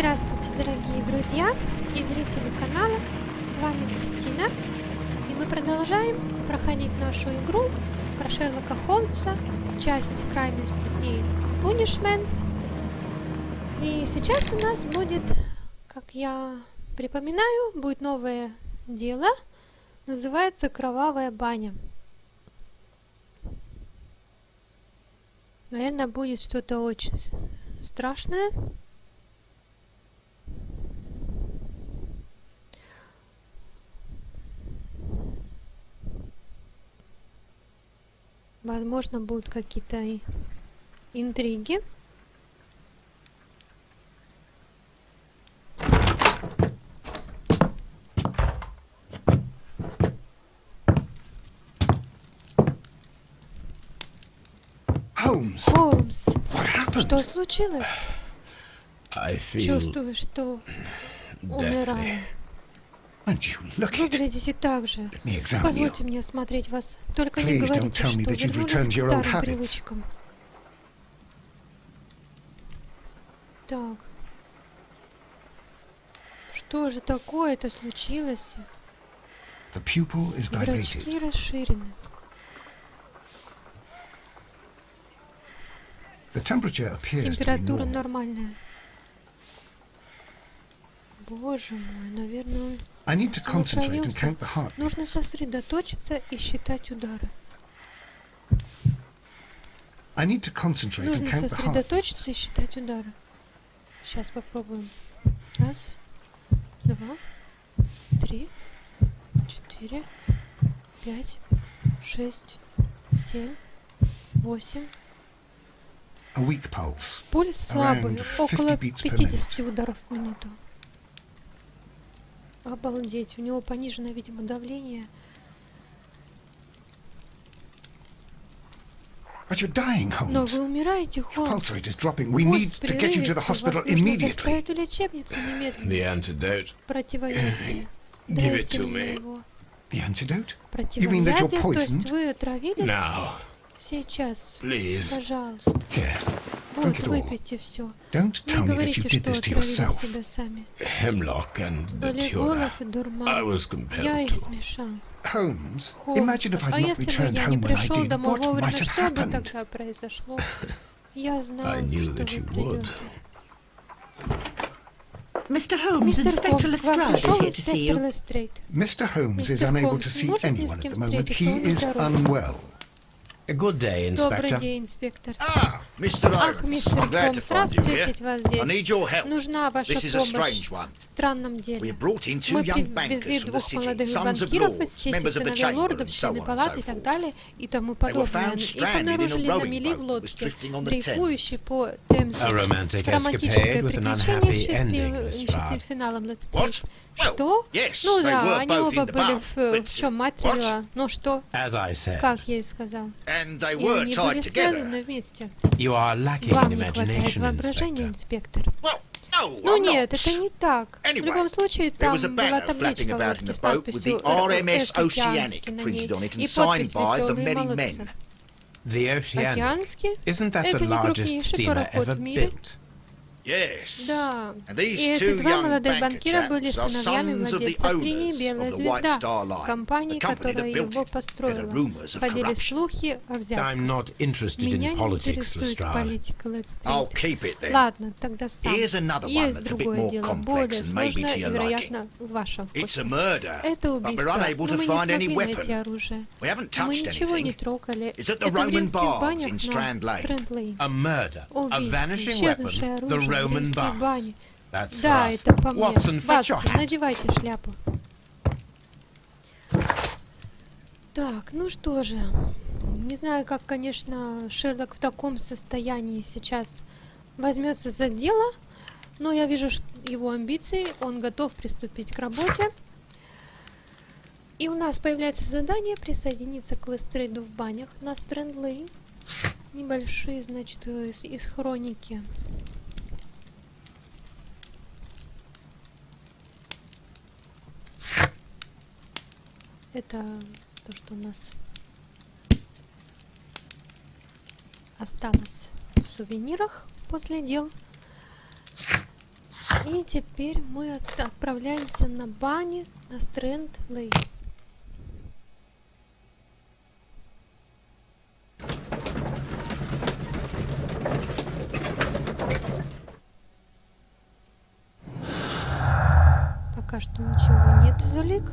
Здравствуйте, дорогие друзья и зрители канала, с вами Кристина, и мы продолжаем проходить нашу игру про Шерлока Холмса, часть Crimes и Punishments. И сейчас у нас будет, как я припоминаю, будет новое дело, называется «Кровавая баня». Наверное, будет что-то очень страшное. Возможно, будут какие-то интриги. Holmes, Что случилось? Чувствую, что умираю. Выглядите так же. Позвольте мне осмотреть вас. Только не говорите, что вернулись к старым привычкам. Так. Что же такое-то случилось? Зрачки расширены. Температура нормальная. Боже мой, наверное, он отравился. Нужно сосредоточиться и считать удары. Нужно сосредоточиться и считать удары. Сейчас попробуем. 1, 2, 3, 4, 5, 6, 7, 8. Пульс слабый, около 50 ударов в минуту. Обалдеть, у него пониженное, видимо, давление. Но вы умираете, Холмс. Пульс прерывистый, вас нужно доставить в лечебницу немедленно. Противоядие. Дайте мне его. Противоядие? То есть вы отравились? Сейчас. Пожалуйста. Вот, выпейте все. Не говорите, что отравили себя сами. Олеголов и дурман. Я их смешал. Холмс, а если бы я не пришел домой вовремя, что бы тогда произошло? Я знал, что вы придете. Mr. Holmes, Inspector Lestrade is here to see you. Mr. Holmes is unable to see anyone at the moment. He is unwell. A good day, Добрый Inspector. день, инспектор. Ах, мистер Холмс, рад встретить вас здесь. здесь. Нужна ваша помощь в странном деле. Мы привезли двух молодых банкиров из сети сыновей лордов, члены палаты и так далее и тому подобное. Их обнаружили на мели в лодке, дрейфующей по Темзе. Романтическое приключение с несчастным финалом, let's take. Что? Ну да, они оба были в чем мать привела. Ну что? Как я и сказал. И они были связаны вместе. Вам не хватает воображения, инспектор. Ну нет, это не так. В любом случае, там была табличка в лодке с надписью «РМС Океанский» на ней и подпись «Веселые молодцы». Океанский? Это не крупнейший пароход в мире. Да, и эти два молодых банкира были сыновьями владельцев линии «Белая звезда», компании, которая его построила. Ходили слухи о взятке. Меня не интересует политика, let's take. Ладно, тогда сам. Есть другое дело, более сложное и, вероятно, в вашем вкусе. Это убийство, но мы не смогли найти оружие. Мы ничего не трогали. Это в римских банях на Стрэнд-Лейн. Убийство, исчезнувшее оружие. Бани. Да, это по мне. Ватсон, надевайте шляпу. Так, ну что же. Не знаю, как, конечно, Шерлок в таком состоянии сейчас возьмется за дело, но я вижу его амбиции, он готов приступить к работе. И у нас появляется задание присоединиться к Лестрейду в банях на Стрэнд-Лейн. Небольшие, значит, из хроники. Это то, что у нас осталось в сувенирах после дел. И теперь мы отправляемся на бани на Стрэнд-Лейн. Пока что ничего нет из улик.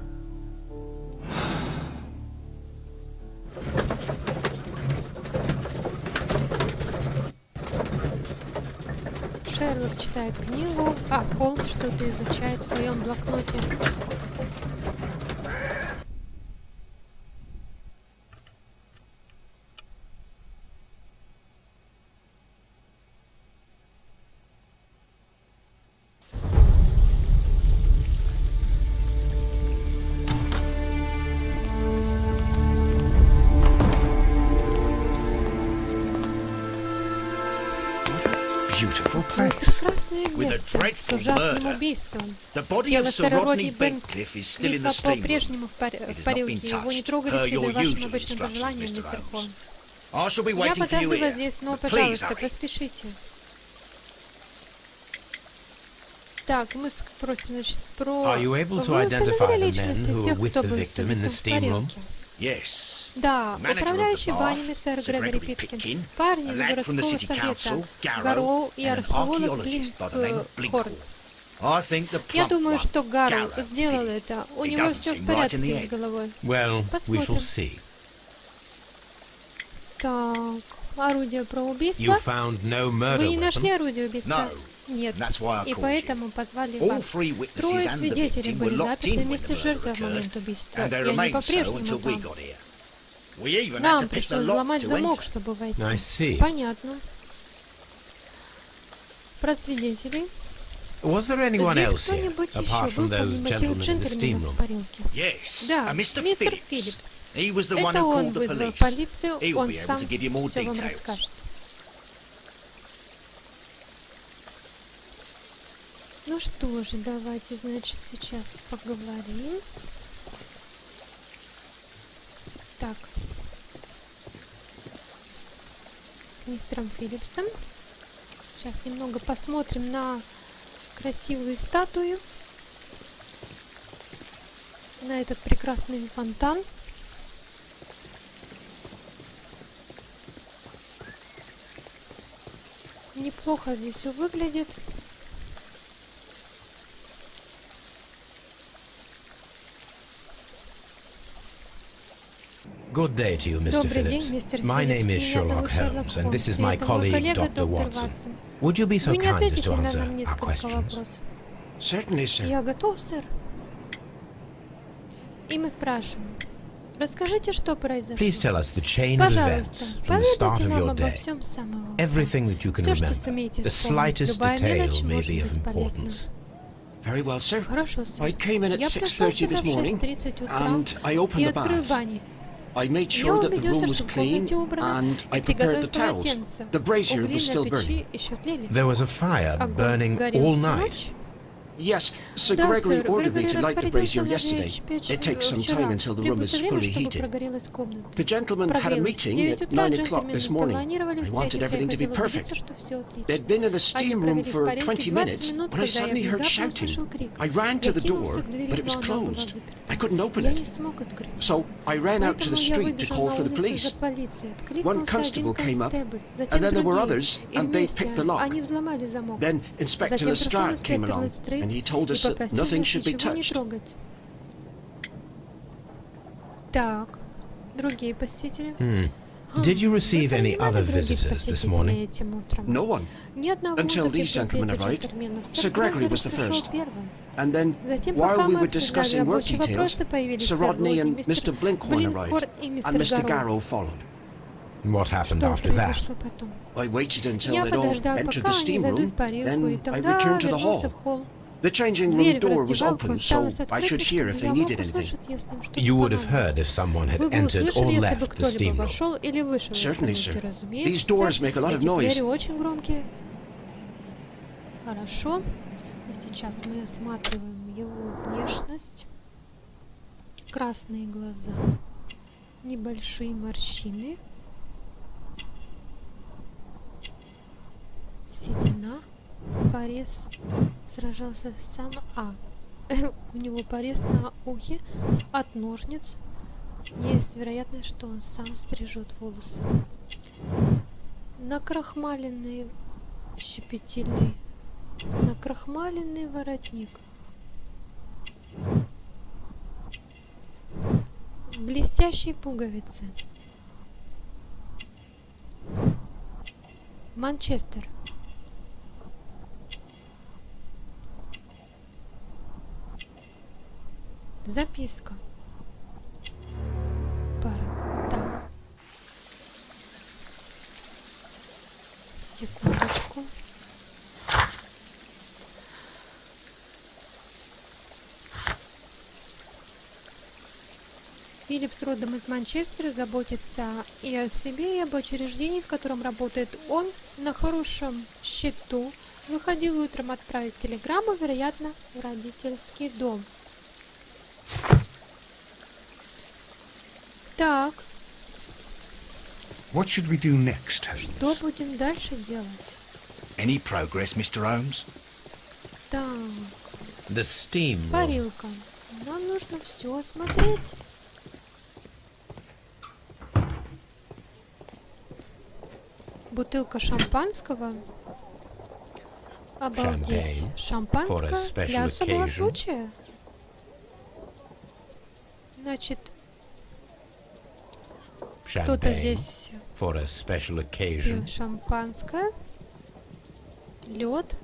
Шерлок читает книгу, а Холмс что-то изучает в своем блокноте. Beautiful Какое place. прекрасное With a место с dreadful ужасным murder. убийством. The body Тело of Sir сэра Rodney Родни Бенклифф is still in the Бенклиффа steam по-прежнему room. в It has not парилке. been Его не touched, трогали per следуя your вашим usual обычным instructions, пожеланиям, Mr. мистер Holmes. Холмс. I shall be Я waiting for you подожду вас here. здесь, но, But please пожалуйста, hurry. поспешите. Так, мы спросим, значит, про... Are you able to Вы identify установили the men личности who were тех, with кто the был с victim in the убитым в steam room? парилке? Yes. Да, Manager of the управляющий bath, банями сэр Sir Грегори Gregory Питкин, Pitkin, парень a из lad from the городского City Council, совета, Garrow, Гарроу и and an археолог archaeologist by the name of Блинкхорн. I think the Я plump думаю, one, что Гарроу Garrow, сделал did it. это. У He него doesn't все в seem right in the порядке head. с головой. Well, we shall Посмотрим. see. Так, орудие про You убийство. found no murder Вы не нашли weapon? орудие убийства? No. Нет. That's why I И called поэтому позвали All вас. three witnesses Трое and the свидетелей victim were были locked заперты in when вместе the с murder жертвой в occurred, момент убийства, and they и они remained so по-прежнему until we там. got here. We even had Нам to pick the пришлось lock взломать to замок, enter. чтобы войти. I see. Понятно. Про свидетелей. Was there anyone Здесь else here, кто-нибудь еще apart был from those помимо тех gentlemen in the steam джентльменов room? в парилке? Yes, Да, a Mr. мистер Phillips. Филлипс. He was the one Это who он called the вызвал police. полицию, He will он be able сам to give you more все вам details. расскажет. Ну что же, давайте, значит, сейчас поговорим. Так. С мистером Филлипсом. Сейчас немного посмотрим на красивые статуи. На этот прекрасный фонтан. Неплохо здесь все выглядит. Good day to you, Mr. Добрый день, Phillips. мистер My Филлипс. name is Меня Sherlock зовут Шерлок Holmes, and this is Холмс, my и это мой colleague, коллега, Dr. доктор Watson. Ватсон. Would you be so Вы не kind as ответите to на answer нам our несколько questions? вопросов? Certainly, sir. Я готов, сэр. И мы спрашиваем. Расскажите, что произошло. Please tell us the chain of Пожалуйста, events from the start поведайте of нам your обо day. всем с самого утра. Everything that you can Все, что remember. сумеете The вспомнить. slightest Любая мелочь detail may может be of быть полезна. importance. Very well, sir. Хорошо, сэр. I came in at Я пришел 6:30 сюда this в morning, 6:30 утра and I opened и the открыл baths. бани. I made Я sure that the убедился, room was что в clean, комнате убрано, and I и prepared приготовил the towels. полотенце. The brazier Угли was на still печи burning. еще тлели. There was a fire Огонь burning горел all всю night. ночь. Yes, Sir Да, Gregory сэр, ordered me Грегори to light the brazier распорядился yesterday. зажечь печь It takes some вчера. time until the room is Требуется время, fully чтобы heated. прогорелась комната. The gentlemen had a Прогрелась. В meeting 9 at утра 9 o'clock this джентльмены morning. планировали I wanted встретиться, everything я to be хотел убедиться, perfect. что все отлично. They'd been in the Они steam room провели в for парилке 20 20 minutes минут, when I когда я suddenly heard внезапно shouting. услышал крик. I ran to Я the кинулся door, к двери, but it was но она была closed. заперта. I couldn't open Я не it. смог открыть. So I ran out to the Поэтому я street to выбежал call на for the улицу police. за полицией. One Откликнулся один constable came up, констебль, and затем then there were другие. others, И and they вместе picked the lock. они взломали замок. Then Inspector Затем пришел Lestrade came инспектор along, Лестрейд and he told и us that попросил nothing нас should be ничего не touched. трогать. Так, другие посетители. Did you Вы receive any принимали other других visitors this посетителей morning? этим утром? No one. Ни одного Until до these gentlemen приезда arrived. джентльменов. Sir Gregory was the пришел first. первым. And then, Затем, while пока we мы were обсуждали discussing work рабочие details, вопросы, появились Sir сэр Rodney Родни, and мистер Mr. Blinkhorn Блинкхорн arrived, и and мистер Mr. Гарроу. Garrow followed. And what happened Что after that? произошло потом? I waited until Я they'd all подождал, entered пока the они steam зайдут в room, парилку, и then I тогда returned to the вернулся в hall. холл. The changing room Дверь в door was раздевалку open, so осталась I should открытой, hear if чтобы they я мог needed anything. услышать, если им что-то You would have понадобилось. heard if someone had Вы бы entered or услышали, если бы left the кто-либо steam room. вошел или вышел из Certainly, комнаты, sir. разумеется. These doors make a lot of Эти noise. двери очень громкие. Хорошо. И сейчас мы осматриваем его внешность. Красные глаза. Небольшие морщины. Седина. Порез сражался сам. У него порез на ухе от ножниц. Есть вероятность, что он сам стрижет волосы. Накрахмаленный щепетильный. Накрахмаленный воротник. Блестящие пуговицы. Манчестер. Записка. Пара. Так. Секундочку. Филлипс родом из Манчестера, заботится и о себе, и об учреждении, в котором работает он, на хорошем счету. Выходил утром отправить телеграмму, вероятно, в родительский дом. Так. What should we do next, Что Holmes? будем дальше делать? Any progress, Mr. Holmes? Так. The steam room. Парилка. Нам нужно все осмотреть. Бутылка шампанского. Обалдеть. Champagne Шампанское for a special для особого occasion. случая. Значит, кто-то Champagne здесь for a special пил occasion. шампанское. Лед.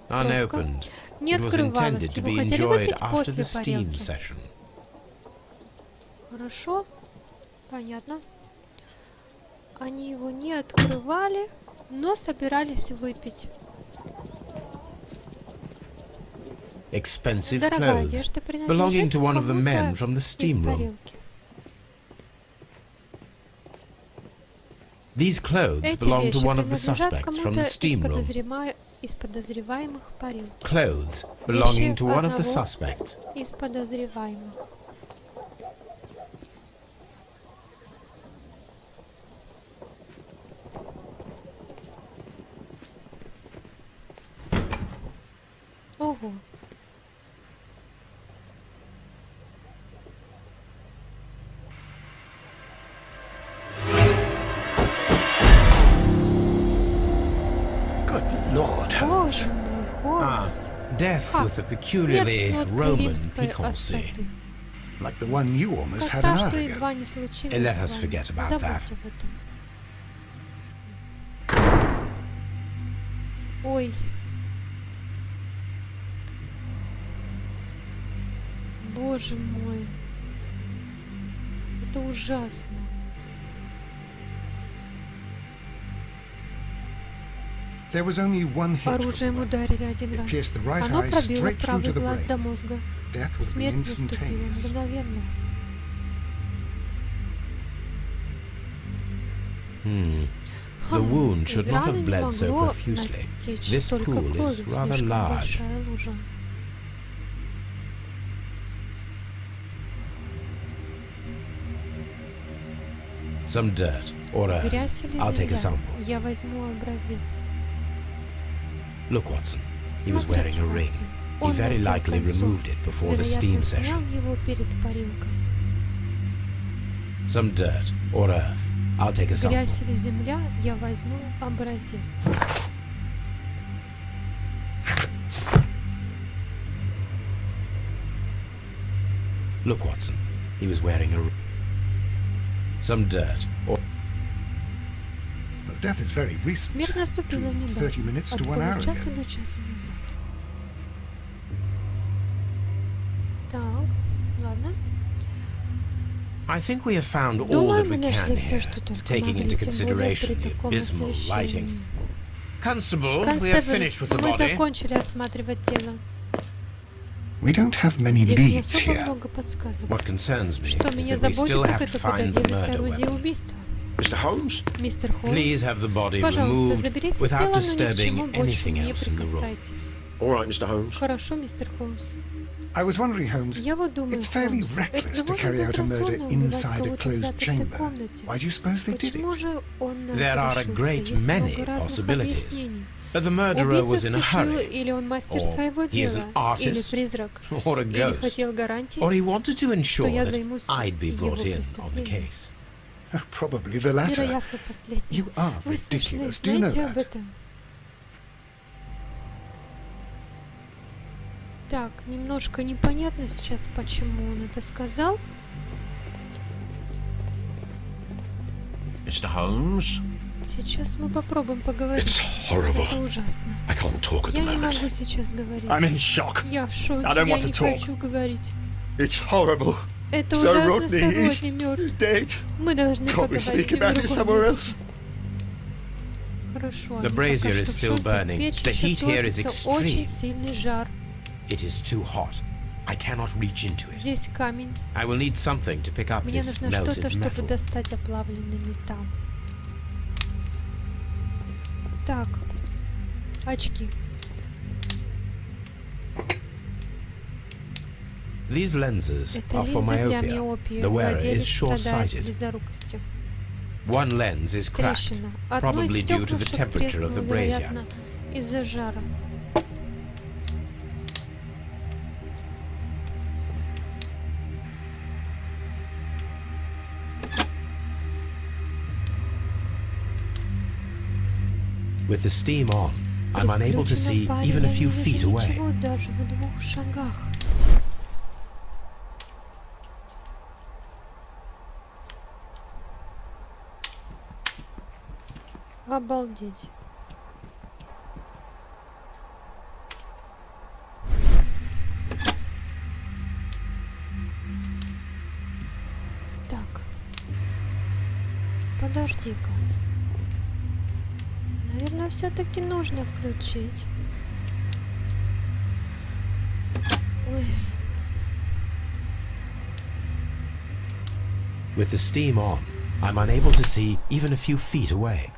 Unopened. Не It was открывалась. intended to Его be хотели enjoyed выпить after после the steam парилки. session. Хорошо. Понятно. Они его не открывали, но собирались выпить. Expensive Дорогая clothes одежда, belonging to one of the men from the steam room. These clothes Эти belong to вещи one of the принадлежат suspects from кому-то the steam room. из подозреваемых парилки. Clothes belonging Вещи to one of the одного suspects. из подозреваемых. Ого. Good Lord, Holmes. Боже мой, Холмс. Death Ха, with a peculiarly смерть с ноткой Roman римской piquancy. остроты. Like the one you almost Как had та, an что hour ago. едва не случилось Let с us вами. forget about Забудьте that. об этом. Ой. Боже мой. Это ужасно. There was only one hit from Оружием the weapon. ударили один It раз. pierced the right Оно eye пробило straight through правый to the глаз brain. до мозга. Death would have Смерть been наступила instantaneous. мгновенно. The wound should Из not раны have не bled so могло profusely. натечь This столько pool крови, is rather слишком large. большая лужа. Some dirt or earth. Грязь или I'll take a земля? sample. Я возьму образец. Look, Watson. He was Смотрите, wearing a ring. Ватсон. He Он very носил likely кольцо. removed it before the steam Вероятно, снял session. его перед парилкой. Some dirt or earth. I'll take a sample. Грязь или земля? Я возьму образец. Look, Watson. He was wearing a ring. Some dirt or Well, death is very recent. Смерть наступила недавно. 30 minutes От to 1 hour получаса ago. до часа назад. Так, ладно. I think we have found all Думаю, that мы we нашли can все, here, что только taking могли, into тем более consideration при the таком abysmal освещении. lighting. Constable, we have Констебль, finished with the мы body. закончили осматривать тело. We don't have many Здесь не leads особо here. много подсказок. What concerns me Что is меня that we заботит, still так have to это find куда the делось murder орудие weapon. убийства. Mr. Holmes? Мистер Холмс, Please have the body пожалуйста, removed заберите without тело, но ни к чему disturbing больше anything не else in the room. прикасайтесь. All right, Mr. Holmes. Хорошо, мистер Холмс. I was wondering, Holmes, Я вот думаю, it's fairly Холмс, это reckless to довольно carry out a murder безрассудно убивать inside a кого-то в closed запертой chamber. комнате. Why do you suppose they did Почему it? же он There are a решился? great Есть many много разных possibilities. объяснений. But the murderer was Убийца in a спешил, hurry, или он мастер or своего he is дела, an или artist, призрак, or a или ghost, хотел гарантии, or he wanted to ensure я that займусь I'd be его brought in on the преступлением. case. Probably the latter. Вероятно, последний. You are Вы смешны, ridiculous. Do you know знаете об that? этом? Так, немножко непонятно сейчас, почему он это сказал. Mr. Holmes? Сейчас мы попробуем поговорить. It's horrible. Это ужасно. I can't talk at the Я не moment. могу сейчас говорить. I'm in shock. Я в шоке, I don't я want to не talk. хочу говорить. It's horrible. Это So ужасно, Rodney is Родни мертв. dead. Мы должны Can't we поговорить speak в about it другом somewhere месте. else? Хорошо, The они пока brazier что is в still шоке. burning. Печь The еще heat here is топится, очень extreme. сильный жар. It is too hot. I cannot reach into it. Здесь камень. I will need something to pick up Мне this нужно что-то, melted чтобы metal. достать оплавленный металл. Так. Очки. These lenses Это are for линзы для myopia. миопии. The wearer Владелец is страдает short-sighted. близорукостью. One lens is cracked, Трещина. Одно из probably due to the стеклышек temperature of the треснуло, brazier. вероятно, из-за жара. With the steam on, I'm При unable to see включенном паре even a я few не feet вижу away. ничего даже в 2 шагах. Обалдеть. Так. Подожди-ка. Наверное, все-таки нужно включить. Ой. With the steam on, I'm unable to see even a few feet away.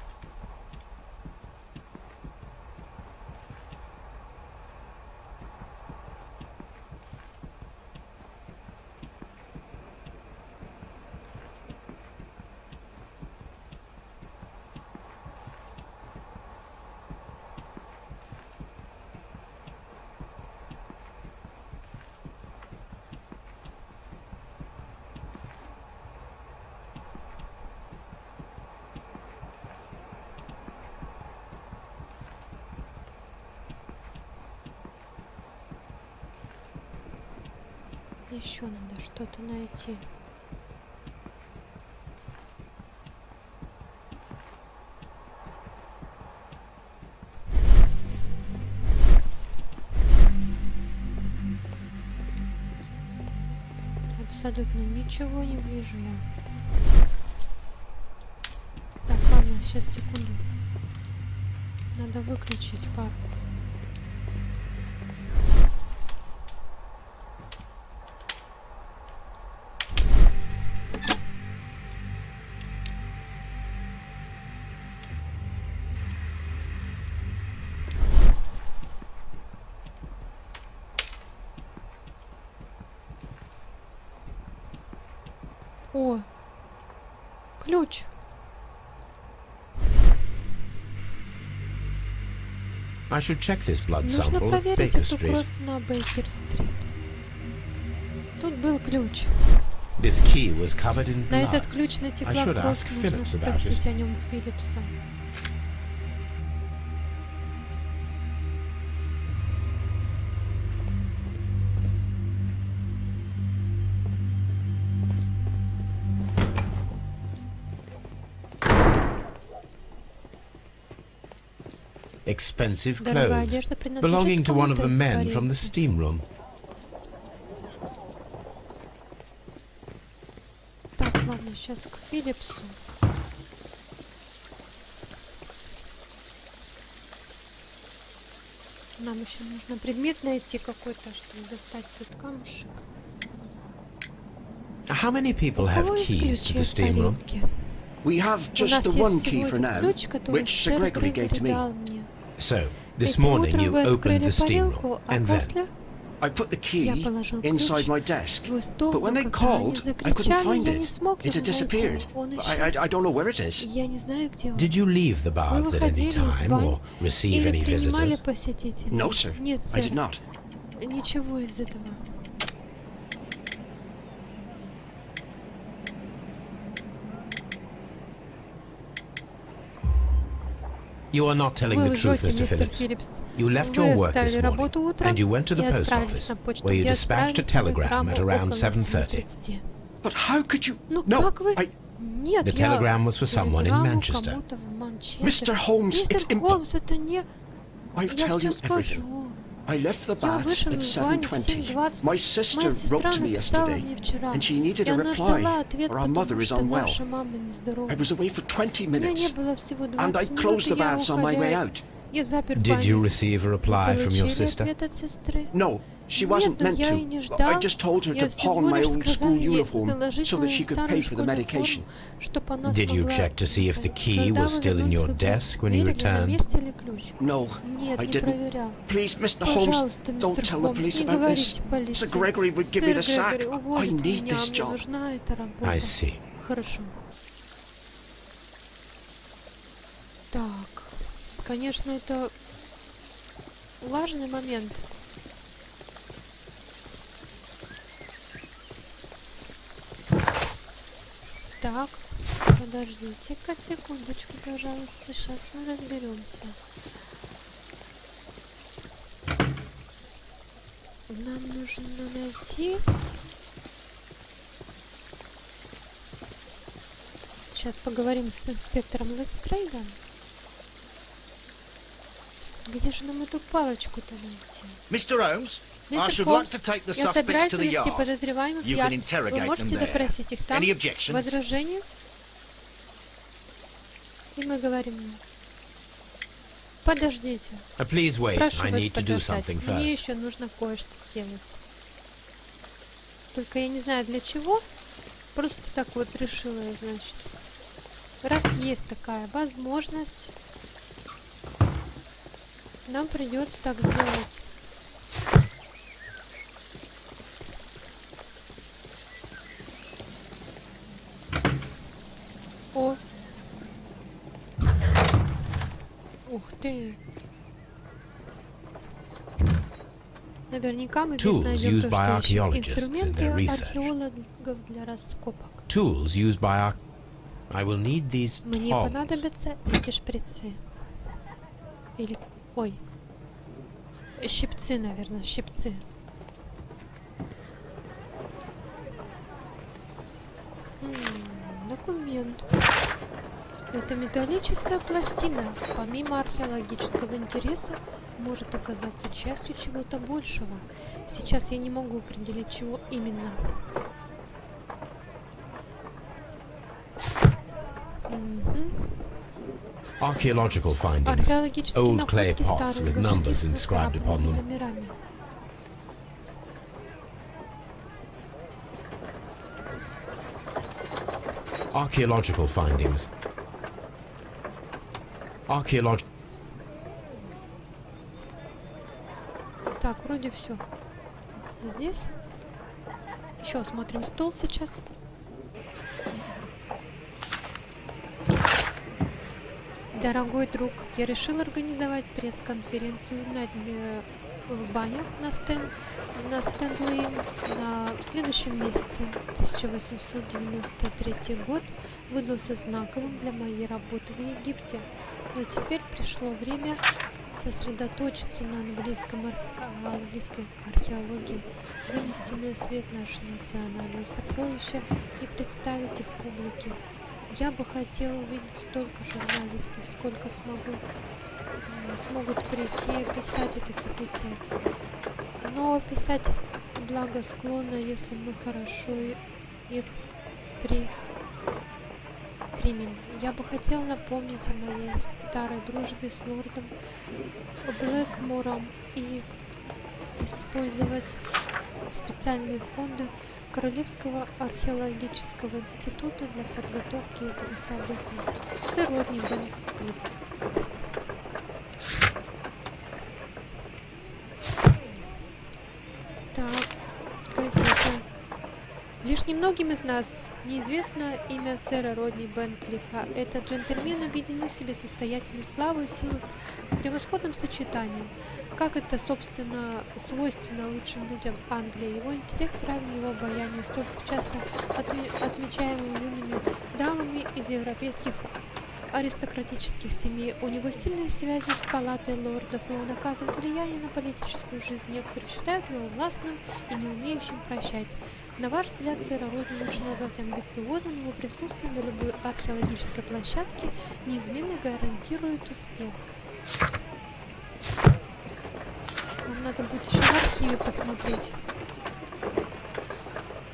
Еще надо что-то найти. Абсолютно ничего не вижу я. Так, ладно, сейчас, секунду. Надо выключить пар. О, ключ. I should check this blood Нужно sample at проверить Baker эту Street. кровь на Бейкер-стрит. Тут был ключ. This key was covered in На blood. этот ключ натекла I should кровь. ask Нужно Phillips about it. спросить о нем Филлипса. Expensive Дорогая clothes одежда принадлежит belonging to one of the кому-то из men from the Флоренции. steam room. Так, ладно, сейчас к Филлипсу. Нам еще нужно предмет найти какой-то, чтобы достать этот камушек. How many people У have кого есть keys to ключи the в steam room? тарелке? We have У just нас the есть one всего key for один now, ключ, который which Sir сэр Gregory gave to Грегори me. дал мне. So, This Этим morning утром you вы opened открыли the steam парилку, room, а and then после I put the я key положил inside ключ my в desk, свой стол, but when но they когда они called, I couldn't закричали, find я не it. смог It его had disappeared. найти. Он I исчез. don't know where it is. Я не знаю, где он. did you leave the Вы baths at any выходили из time бань or receive или any принимали visitors? посетителей? No, sir. Нет, I сэр. did not. Ничего из этого. You are not telling Вы the truth, лжете, Mr. мистер Phillips. Филлипс. You left Вы your work this оставили morning, работу утром and you went to и the post отправились office, на почту, where you где dispatched a отправили telegram at телеграмму around около 7:30. 7:30. But how could you? Ну No, как вы? I. Нет, The я telegram was for someone in телеграмму Manchester. кому-то в Манчестер. Mr. Holmes, Мистер it's Холмс, это не... I Я tell все you everything. скажу. I left the Я baths вышел at из бани в 7:20. 7:20. My sister Моя wrote сестра to me написала yesterday, мне вчера, and she needed и a она ждала reply, ответ, or our mother потому is что unwell. наша мама нездорова. I was away for 20 У меня не minutes, было всего and I 20 минут, closed и the я, baths on my way уходя, out. я запер Did you баню. receive a Вы reply from your получили sister? ответ от сестры? No, she Нет, wasn't но meant я и не to. ждал. I just told her Я to всего pawn my лишь own сказал school ей uniform заложить so that мою she could старую pay for the школьную medication. форму, чтоб она Did you смогла... check to see if the key Когда was вы still in вернулись, your вы desk when you проверили, на returned? месте ли ключ? No, Нет, I не didn't. проверял. Please, Mr. Holmes, Пожалуйста, don't мистер tell the Холмс, police не about this. говорите полиции. Sir Gregory would give me the Сэр sack. Грегори I уволит need меня, this мне job. нужна эта работа. I see. Хорошо. Так, конечно, это важный момент. Так, подождите-ка секундочку, пожалуйста, сейчас мы разберемся. Нам нужно найти... Сейчас поговорим с инспектором Лестрейдом. Где же нам эту палочку-то найти? Mr. Holmes, I Мистер should like Холмс, to take the я suspects собираюсь to the увезти yard. подозреваемых в You can яд. Вы interrogate them можете there. допросить их там? Any objections? Возражения? И мы говорим... Подождите. Please wait, Прошу I вас need to do подождать. something Мне first. еще нужно кое-что сделать. Только я не знаю для чего. Просто так вот решила я, значит. Раз есть такая возможность, нам придется так сделать. О! Ух ты! Наверняка мы здесь Tools найдем used то, by что ищем. archaeologists in Инструменты their research. археологов для раскопок. Tools used by our... I will need these Мне tongs. понадобятся эти шприцы. Или... Ой. Щипцы, наверное, щипцы. Документ. Это металлическая пластина. Помимо археологического интереса, может оказаться частью чего-то большего. Сейчас я не могу определить, чего именно. Archaeological findings. Археологические Old clay находки pots старые with numbers горшки с inscribed upon нацарапанными them. номерами. Archaeological findings. Так, вроде все. Здесь. Еще осмотрим стол сейчас. Дорогой друг, я решил организовать пресс-конференцию в банях на Стэнли в следующем месяце. 1893 год выдался знаковым для моей работы в Египте. Но теперь пришло время сосредоточиться на английской археологии, вынести на свет наши национальные сокровища и представить их публике. Я бы хотела увидеть столько журналистов, сколько смогут прийти и описать это событие. Но описать благосклонно, если мы хорошо их примем. Я бы хотела напомнить о моей старой дружбе с лордом Блэкмором и использовать специальные фонды Королевского археологического института для подготовки этого события. Всеродний банкет. Лишь немногим из нас неизвестно имя сэра Родни Бенклифа. Этот джентльмен объединил в себе состоятельную славу и силу в превосходном сочетании. Как это, собственно, свойственно лучшим людям Англии. Его интеллект равен его обаянию, столь часто отмечаемым юными дамами из европейских аристократических семей. У него сильные связи с палатой лордов, и он оказывает влияние на политическую жизнь. Некоторые считают его властным и не умеющим прощать. На ваш взгляд, сэра Родни лучше назвать амбициозным, его присутствие на любой археологической площадке неизменно гарантирует успех. Нам надо будет еще в архиве посмотреть.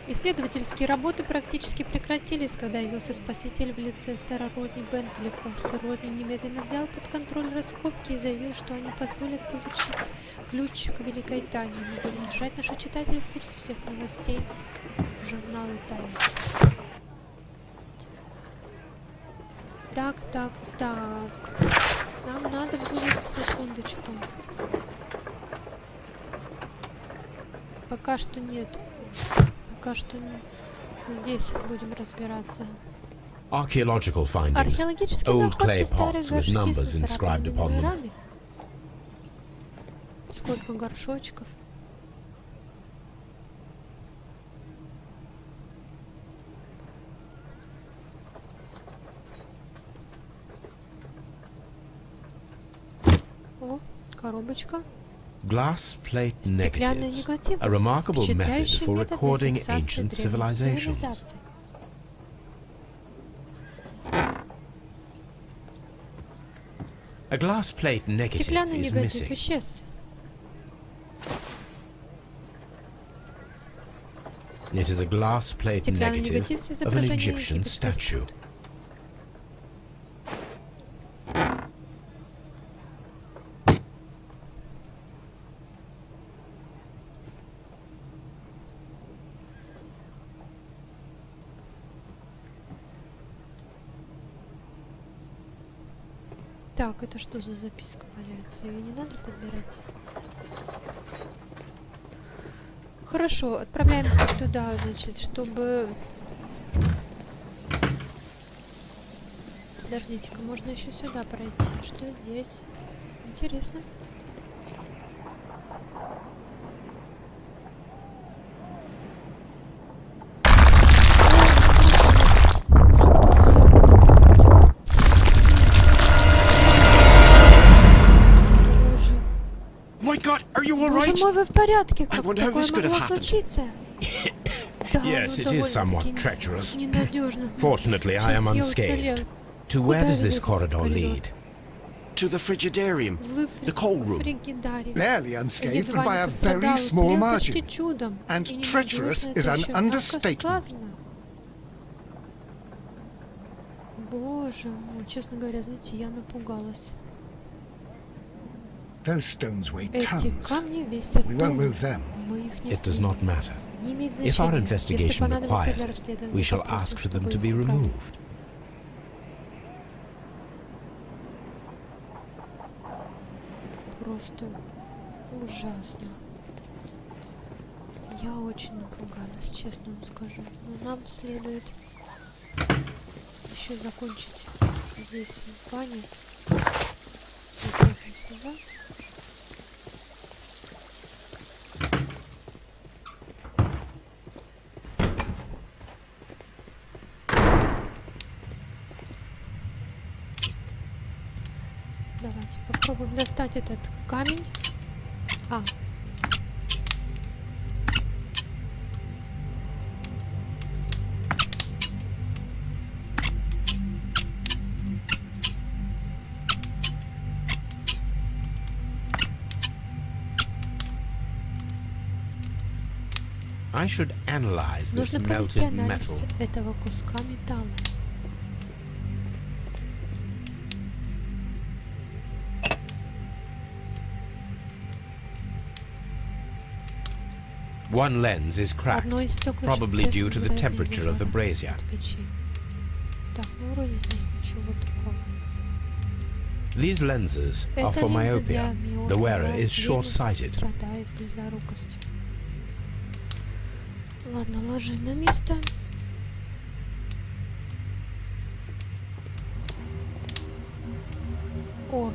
Исследовательские работы практически прекратились, когда явился спаситель в лице сэра Родни Бенклифа. Сэр Родни немедленно взял под контроль раскопки и заявил, что они позволят получить ключ к великой тайне. Мы будем держать наших читателей в курсе всех новостей журнала «Таймс». Так. Нам надо будет... Секундочку. Пока что нет. Пока что здесь будем разбираться. Archaeological findings. Old clay pots with numbers inscribed upon them. Сколько горшочков. О, коробочка. Glass plate negatives, a remarkable method for recording ancient civilizations. A glass plate negative is missing. It is a glass plate negative of an Egyptian statue. Так, это что за записка валяется? Ее не надо подбирать? Хорошо, отправляемся туда, значит, чтобы... Подождите-ка, можно еще сюда пройти. Что здесь? Интересно. Боже мой, вы в порядке? Как такое могло случиться? Yes, it is somewhat treacherous. Fortunately, I am unscathed. To where does this corridor lead? To the frigidarium, the coal room. Barely unscathed by a very small margin. And treacherous is an understatement. Боже мой, честно говоря, знаете, я напугалась. Those stones weigh tons. We won't move them. It does not matter. If our investigation requires it, we shall ask for them to be removed. Просто ужасно. Я очень напугалась, честно вам скажу. Но нам следует еще закончить здесь баню. Приехаем сюда. Давайте попробуем достать этот камень. I should analyze this Нужно провести melted анализ metal. этого куска металла. One lens is cracked, probably due to the temperature of the brazier. Так, ну вроде здесь ничего такого. These lenses are for myopia. The wearer is short-sighted. Страдает близорукостью. Ладно, ложи на место. О,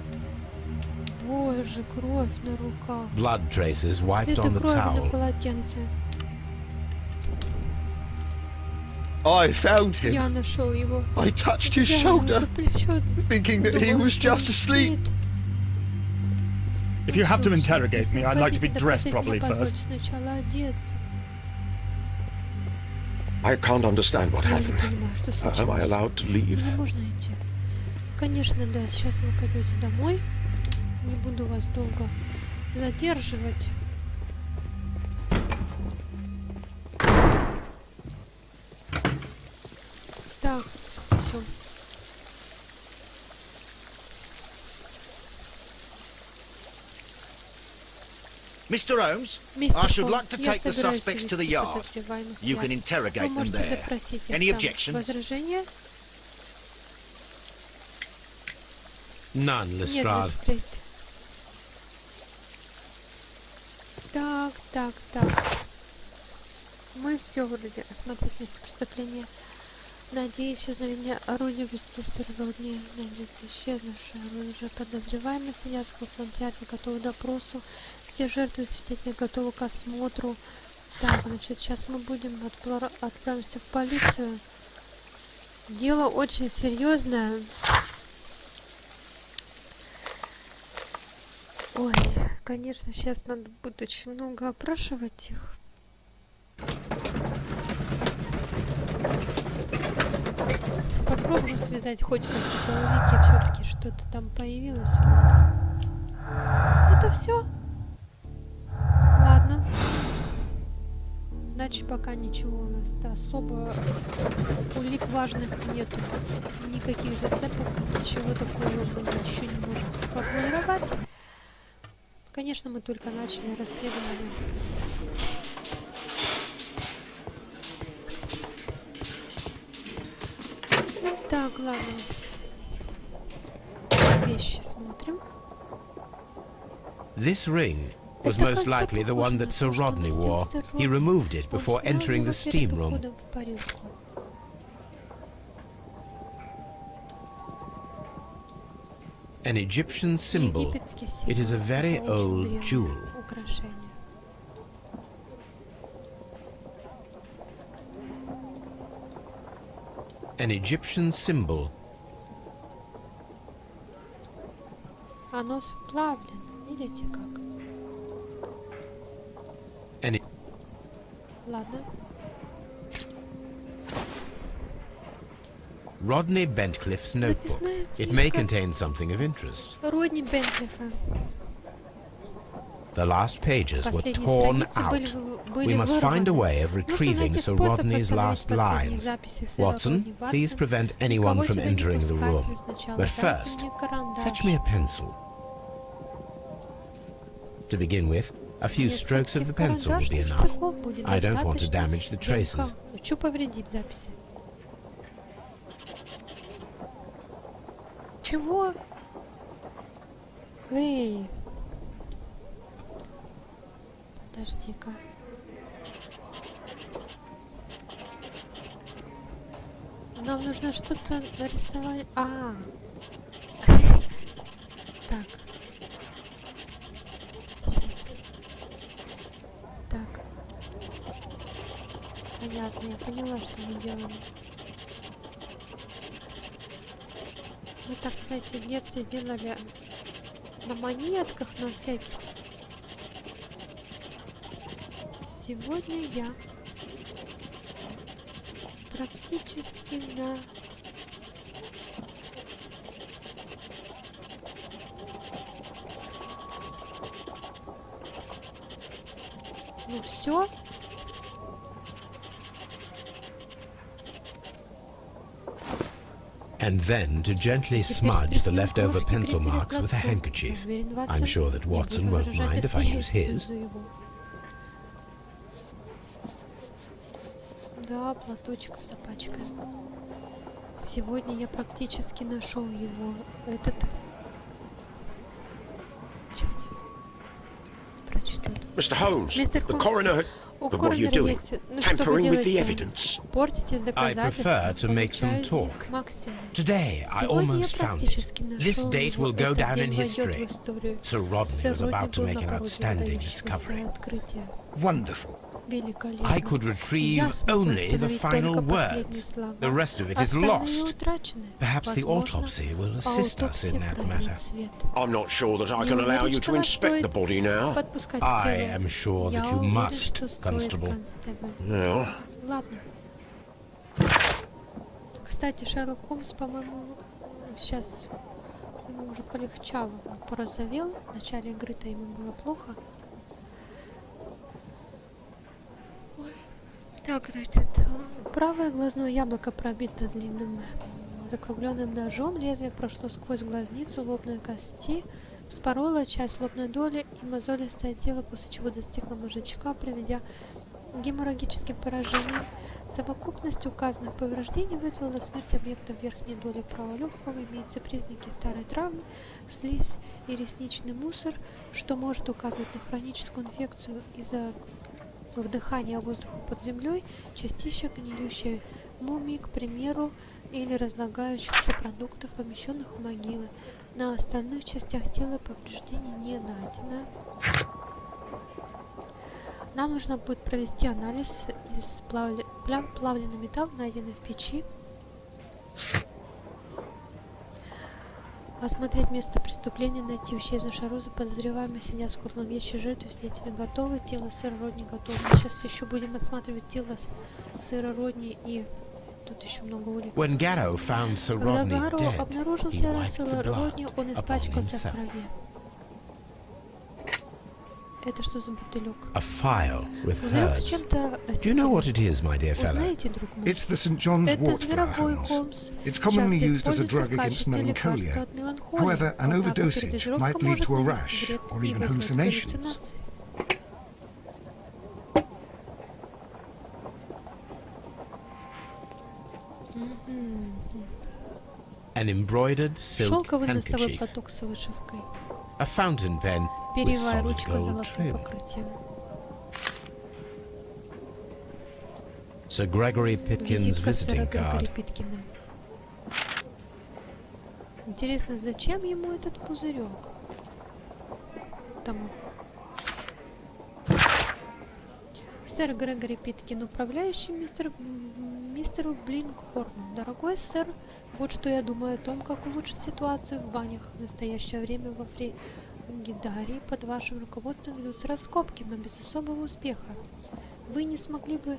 боже, кровь на руках. Blood traces wiped on Следы the крови на towel. полотенце. I found him. Я нашел его. I touched his Взял его shoulder, за плечо. thinking that he Думал, was что он just asleep. спит. If you have to interrogate Если me, вы I'd like to be хотите dressed допросить properly меня, позвольте first. сначала одеться. I can't understand what Я не happened. понимаю, что Am I случилось. allowed to leave? Мне можно идти? Конечно, да. Сейчас вы пойдете домой. Не буду вас долго задерживать. Так, все. Mr. Holmes, Мистер I should Холмс, like to я take the собираюсь suspects to the увезти yard. подозреваемых в You яд. can Вы interrogate them можете there. допросить их Any там. objections? Возражения? None, Нет, Lestrade. Лестрейд. Так. Мы все вроде осмотреть место преступления. Надеюсь, исчезновение орудия в Родни. Найдется исчезнувшее оружие. Подозреваемые сидят в складном театре, готовы к допросу. Все жертвы и свидетели готовы к осмотру. Так, значит, сейчас мы будем отправимся в полицию. Дело очень серьезное. Ой, конечно, сейчас надо будет очень много опрашивать их. Попробуем связать хоть какие-то улики. Все-таки что-то там появилось у нас. Это все? Ладно. Значит, пока ничего у нас особо улик важных нету. Никаких зацепок, ничего такого мы еще не можем сформулировать. Конечно, мы только начали расследование. Так, ладно. Вещи смотрим. This ring was most likely the one that Sir Rodney wore. He removed it before entering the steam room. An Egyptian symbol. It is a very old jewel. An Egyptian symbol. Оно сплавлено. Видите как? Ладно. Rodney Bentcliffe's notebook. It may contain something of interest. Родни Бентклиффа. The last pages were torn out. We must find a way of retrieving Sir Rodney's last lines. Watson, please prevent anyone from entering the room. But first, fetch me a pencil. To begin with, a few strokes of the pencil will be enough. I don't want to damage the traces. Хочу повредить записи. Чего? Эй! Подожди-ка. Нам нужно что-то нарисовать. Так. Сейчас. Так. Понятно, я поняла, что мы делаем. Мы так, кстати, в детстве делали на монетках, на всяких. Сегодня я практически на... Ну все. And then to gently smudge the leftover pencil marks with a handkerchief. I'm sure that Watson won't mind if I use his. Да, платочком запачкаем. Сегодня я практически нашел его. Этот... Сейчас. Прочту. Mr. Holmes, Мистер the Холмс, coroner... У But what are you Корнера doing? есть... Ну что вы Tampering with the делаете? evidence? Портите I доказательства, prefer to make them получая из них talk. максимум. Today I Сегодня я almost found it. практически This нашел date его. will go Этот down in день войдет в history. историю. Sir Rodney was about to был make на an пороге outstanding выдающегося discovery. открытия. Wonderful. Великолепно. I could retrieve Я смогу only the установить final только последние words. слова. The rest of it is Остальные lost. утрачены. Perhaps the Возможно, autopsy will assist us in that matter. свет. I'm not sure that I Не can allow уверен, you что to вас inspect the стоит body now. подпускать к I телу. am sure Я that you уверен, must, что стоит, Constable. констебль. Well, Ладно. Кстати, Шерлок Холмс, по-моему, сейчас ему уже полегчало. Он порозовел. В начале игры-то ему было плохо. Ой. Так, значит, правое глазное яблоко пробито длинным закругленным ножом. Лезвие прошло сквозь глазницу лобной кости, вспороло часть лобной доли и мозолистое тело, после чего достигло мозжечка, приведя к геморрагическим поражениям. Совокупность указанных повреждений вызвала смерть объекта верхней доли правого легкого. Имеются признаки старой травмы, слизь и ресничный мусор, что может указывать на хроническую инфекцию из-за вдыхания воздуха под землей, частичек гниющей мумии, к примеру, или разлагающихся продуктов, помещенных в могилы. На остальных частях тела повреждений не найдено. Нам нужно будет провести анализ из плавленый металл, найденный в печи. Осмотреть место преступления, найти исчезнувшее оружие, подозреваемый сидят в котлом вещи жертвы, свидетели готовы, тело сэра Родни готово. Мы сейчас еще будем осматривать тело сэра Родни и тут еще много улик. When Garrow found Sir Когда Rodney Гарроу dead, обнаружил he тело wiped the сэра Родни, blood он upon испачкался в himself. крови. Это что за бутылек? A phial with Пузырек с herbs. чем-то Do you know растительным. what it is, my dear Вы fellow? знаете, друг мой? It's the St. John's Это wort flower, зверобой Holmes. Холмс. It's commonly Часто used as a используется drug в against качестве лекарства melancholia. от меланхолии. However, an Однако overdosage передозировка might lead может to a нанести rash вред or и even вызвать hallucinations. галлюцинации. An embroidered silk Шелковый носовой handkerchief. платок с вышивкой. A fountain pen with Перьевая solid ручка с gold золотым trim. покрытием. Sir Gregory Pitkin's Визитка сэра visiting Грегори card. Питкина. Интересно, зачем ему этот пузырек? Там. Сэр Грегори Питкин, управляющий мистеру Блинкхорну. Дорогой сэр, вот что я думаю о том, как улучшить ситуацию в банях. В настоящее время во Фригидарии под вашим руководством ведутся раскопки, но без особого успеха. Вы не смогли бы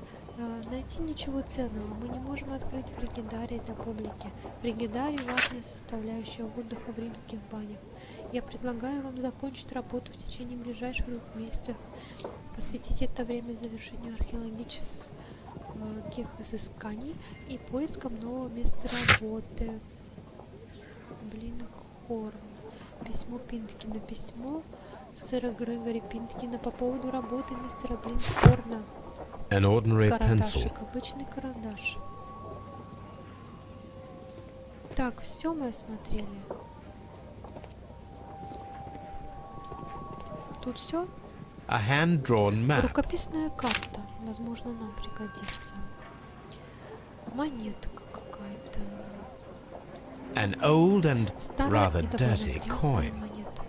найти ничего ценного. Мы не можем открыть Фригидарий для публики. Фригидарий – важная составляющая отдыха в римских банях. Я предлагаю вам закончить работу в течение ближайших 2 месяцев. Посвятить это время завершению археологических изысканий и поискам нового места работы. Блинкхорн. Письмо Пинткина. Письмо сэра Грегори Пинткина по поводу работы мистера Блинкхорна. An ordinary pencil. Карандашик. Обычный карандаш. Так, все мы осмотрели. Тут все. A hand-drawn map. Рукописная карта. Возможно, нам пригодится. Монетка какая-то. An old and Старая rather и довольно dirty грязная coin. монета.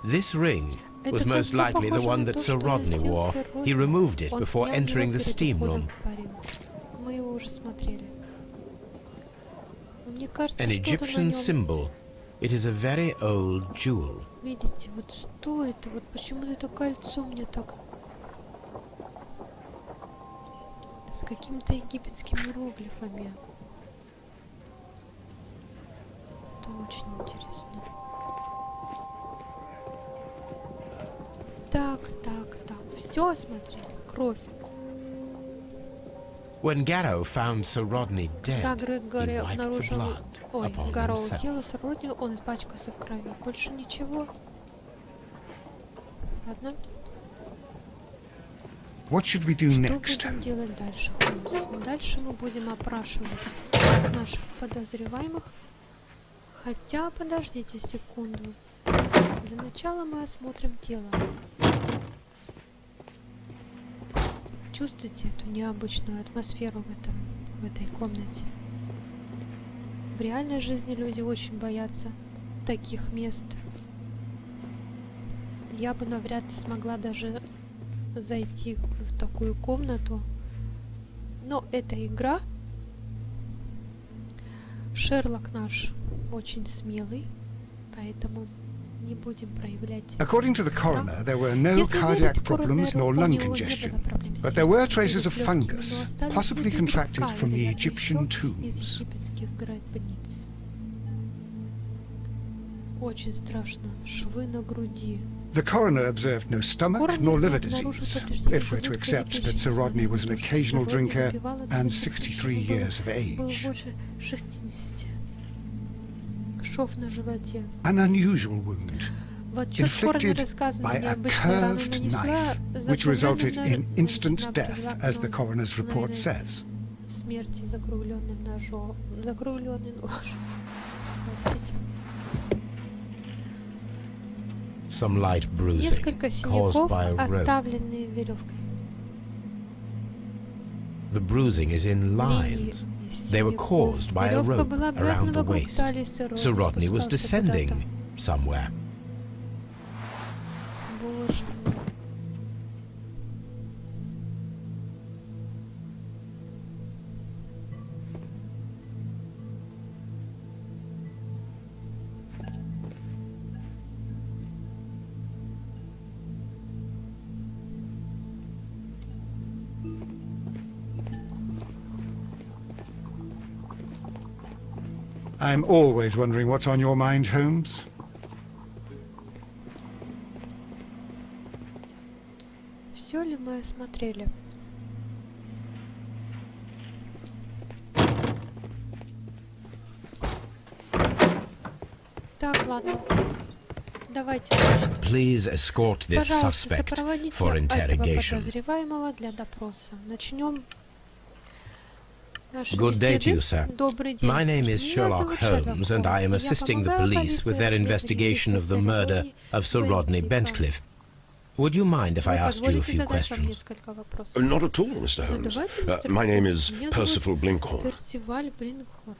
This ring Это was most кольцо likely the похоже one на that то, Sir что Rodney носил wore. сэр He Родни. removed it Он before снял entering его the перед steam уходом room. в парень. Мы его уже смотрели. Мне кажется, An что-то на Egyptian нем. symbol. It is a very old jewel. Видите, вот что это? Вот почему это кольцо мне так... С какими-то египетскими иероглифами. Это очень интересно. Так. Все осмотрели. Кровь. When Garrow found Sir Rodney Когда dead, Грегори he wiped the обнаружил... blood Ой, upon Гарроу himself. тело с Родни, он испачкался в крови. Больше ничего. Ладно. What should we do Что next? будем делать дальше, Холмс? Дальше мы будем опрашивать наших подозреваемых. Хотя, подождите секунду. Для начала мы осмотрим тело. Чувствуете эту необычную атмосферу в этой комнате? В реальной жизни люди очень боятся таких мест. Я бы навряд ли смогла даже зайти в такую комнату. Но это игра. Шерлок наш очень смелый, поэтому не будем проявлять. According to the coroner, there were no cardiac problems nor lung congestion, but there were traces of fungus, possibly contracted from the Egyptian tombs. Очень страшно. Швы на груди. The coroner observed no stomach nor liver disease, if we're to accept that Sir Rodney was an occasional drinker and 63 years of age. Было больше 60. Шов на животе. An unusual wound, В отчет коронера inflicted сказано, by a необычная рана curved нанесла knife, which resulted in instant нанесена death, as the coroner's report says. Смерти закругленным ножом. Закругленный нож. Простите. Some light bruising Несколько caused синяков, by a rope. оставленные веревкой. The bruising is in Линии lines. из They were синяков. caused by a Веревка rope была around обвязана the вокруг waist. талии Sir Rodney was спускался descending куда-то. somewhere. Боже мой. I'm always wondering what's on your mind, Holmes. Все ли мы осмотрели? Так, ладно. Давайте, значит, Please escort this пожалуйста, suspect сопроводите for этого interrogation. подозреваемого для допроса. Начнем наши Good day to you, беседы. sir. Добрый день, My name сэр. is Меня Sherlock зовут Шерлок Holmes, and I am Холмс. Я assisting the помогаю police with their полиции investigation of the murder of Sir Rodney Bentcliffe. Would you mind if I Вы asked you a позволите few задать вам questions? несколько вопросов? Not at all, Mr. Holmes. Задавайте, мистер My name is Холмс. Меня Percival зовут Blinkhorn. Персиваль Блинхорн.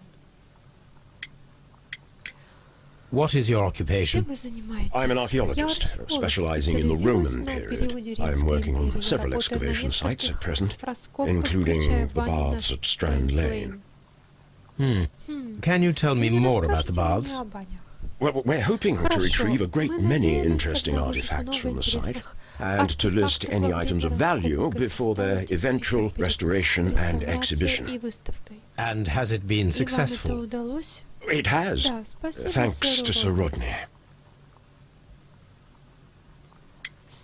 What is your Чем occupation? вы занимаетесь? I'm an Я archaeologist, археолог, specializing in the специализируюсь Roman на period. периоде I'm Римской working on империи. several Работаю на excavation sites at нескольких present, раскопках, including включая the баню baths на at Strand Lane. Can you tell me Вы more about the расскажете мне baths? о банях? Well, we're hoping to Хорошо. retrieve a great Мы many надеемся interesting обнаружить artifacts много from the site, интересных and to list артефактов any во items время of value раскопок и before their составить eventual список перед restoration and реставрацией exhibition. и выставкой. And has it been И вам это successful? удалось? It has, Да, спасибо thanks to Sir сэру Rodney.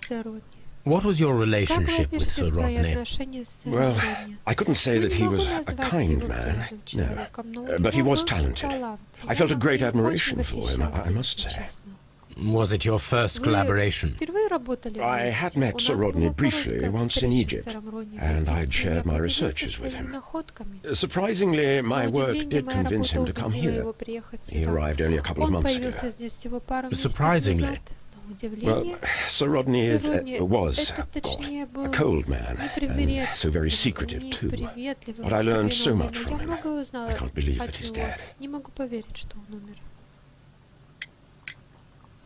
Родни. What was your Как вы relationship with опишете Sir свои Rodney? отношения с сэром Well, Родни? I couldn't say Я that не he могу was a назвать kind его man, добрым no, человеком, но у but he него was был talented. талант. I felt a great Я им admiration очень for him, I восхищался, must если say. честно. Was it your first Вы collaboration? впервые работали I вместе? had met У Sir нас Rodney была briefly короткая once in встреча с Egypt, сэром Родни в and I'd Египте. shared Я my поделился researches with своими him. находками. Surprisingly, my На work удивление, did моя convince работа him to come убедила here. его приехать He сюда. arrived only a couple of Он months появился ago. здесь всего пару месяцев Surprisingly. назад. На Well, удивление, Sir Rodney Сэр Родни, was это точнее a был cold man, and so very secretive too. неприветливый, But I learned so особенный, much но from я him. многое узнала I can't believe от that he's него. dead. Не могу поверить, что он умер.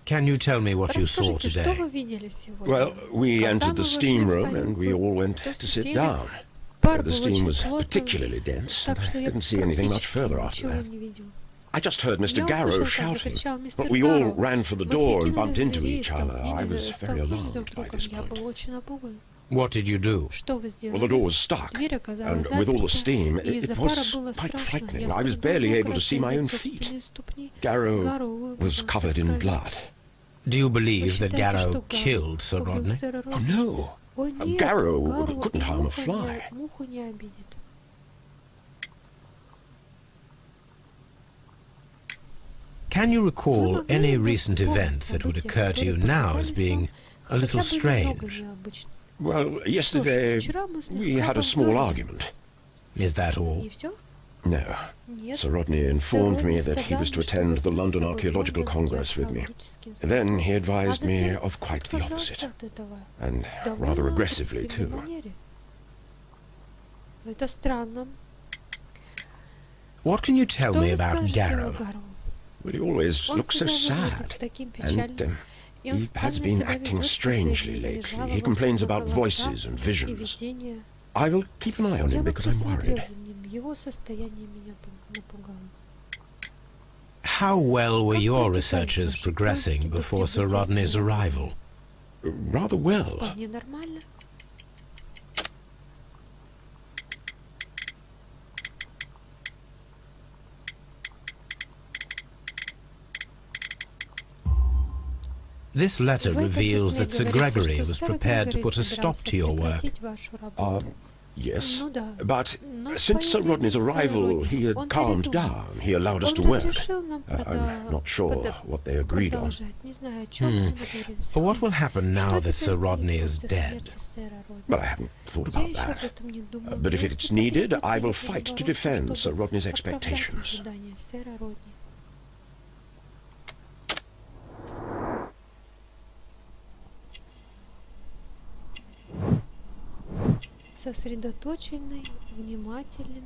Can you tell me what you saw Расскажите, что today? вы видели сегодня? Well, we Когда entered мы the вошли steam в room and we каюту, all went то to sit сели. down. Пар The был steam очень was плотным, particularly dense, and так что I я didn't see anything much практически further after ничего that. не видел. I just heard Mr. Я Garrow услышал, как shouting, закричал мистер but we all Гарроу. ran for the Мы door все and bumped кинулись к into двери и each other. I was very столкнулись alarmed друг с by другом. this Я был point. очень напуган. What did you do? Что вы Well, сделали? the door was stuck, Дверь and оказалась with all the заперта, steam, и it из-за пара was было quite страшно. frightening. Я I was с трудом barely мог able to see my own разглядеть feet. собственные ступни. Garrow Гарроу was covered in blood. Do you Вы believe that считаете, Garrow что killed Sir убил Rodney? сэра Oh Родни? no! О, нет, Гарроу Гарроу couldn't и harm a муху fly. муху не обидит. Can you recall any recent event that would occur to you now as being a little strange? Well, yesterday we had a small argument. Is that all? И все? No. Нет. Sir Rodney informed me that he was to attend the London Archaeological Congress with me. Then he advised me of quite the opposite. And rather aggressively, too. Это странно. What can you tell Что me вы about скажете о Garrow? Гарроу? Well, he always Он looks so всегда выглядит sad. таким And печальным. И он he has странно been себя acting ведет в strangely последние дни, lately. He жаловался complains на about голоса voices and и visions. видения. I will keep an eye on Я him бы because I'm присмотрел worried. за ним. Его состояние меня напугало. How well were Как your прочитали researches ваши progressing поиски до before Sir прибытия Rodney's сюда? arrival? Rather well. Вполне нормально. This letter В этом reveals письме that Sir говорится, Gregory что was сэр prepared to Грегори put a stop собирался to your work. прекратить вашу работу. Yes. Ну да. But Но с since Sir Rodney's появлением сэра arrival, Родни he had он calmed передумал. down. He allowed us Он to work. разрешил нам I'm not sure what they agreed on. продолжать. Не знаю, о чем мы договорились. What will happen now Что that теперь Sir будет Rodney is после dead? смерти сэра Родни? Well, I haven't thought Я about еще об that. этом не думал. But if но it's если needed, потребуется, I will я fight to буду defend бороться, Sir Rodney's чтобы оправдать expectations. ожидания сэра Родни. Сосредоточенный, внимателен.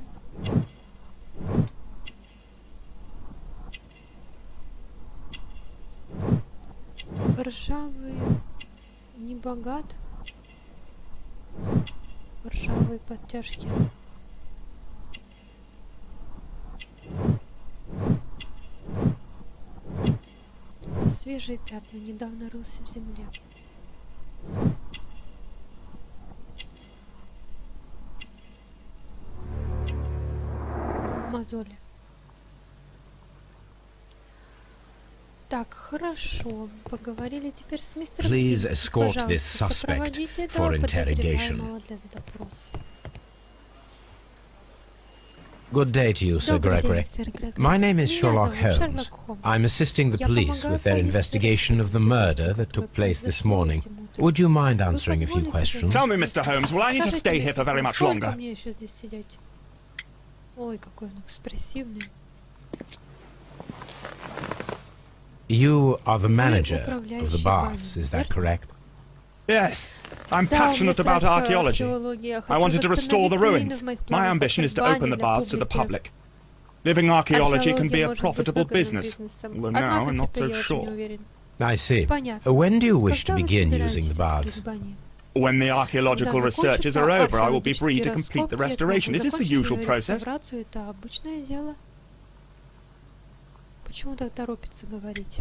Ржавый, не богат. Ржавые подтяжки. Свежие пятна, недавно рылся в земле. Мозоли. Так, хорошо. Поговорили теперь с мистером Please Кинг. escort Пожалуйста, this suspect сопроводите for этого interrogation. подозреваемого для допроса. Good day to you, Sir Добрый Gregory. день, сэр Грегори. My name is Меня Sherlock зовут Holmes. Шерлок Холмс. I'm assisting the Я police помогаю with their полиции investigation of the murder that took place this morning. Would you mind answering a few questions? Tell me, Mr. Holmes, will I need to stay here for very much Сколько longer? мне еще здесь сидеть? Ой, какой он экспрессивный. You are the manager управляющий of the baths, баней, is that верно? correct? Yes. I'm Да, у меня passionate about страсть к archaeology. археологии. Я I хочу wanted to restore the восстановить руины ruins. в моих My планах ambition is to открыть open the бани для baths to the публики. public. Living archaeology can be Археология a может быть profitable выгодным business, бизнесом. although now I'm Однако not теперь so я очень не sure. уверен. I see. Понятно. When do you wish to Когда вы begin собираетесь using the открыть baths? бани? When the archaeological Когда researches закончатся are over, I will be free археологические to complete the раскопки, я смогу restoration. It is the закончить usual ее process. реставрацию. Это обычное дело. Почему так торопится говорить?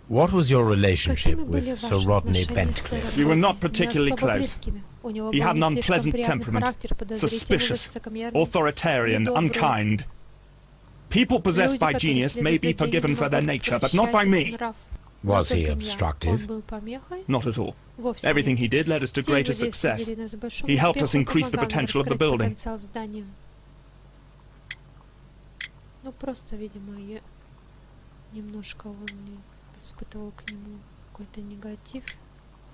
What was your relationship Какими были with Sir ваши Rodney отношения с Bentcliffe? сэром We were Родни? not particularly Не особо close. близкими. У него He был had an не слишком unpleasant приятный temperament, характер, подозрительный, suspicious, высокомерный. authoritarian, недобрый. unkind. People possessed Люди, by которые genius may be следуют за forgiven гением, for their могут nature, but not by прощать me. нрав. Was Но he только меня. Он obstructive? был помехой? Not at all. Вовсе Everything нет. he did led us to Все его greater действия success. вели нас к большому He helped us успеху и increase the помогал нам potential of the раскрыть building. потенциал здания. Ну, просто, видимо, я немножко он испытывал к нему какой-то негатив.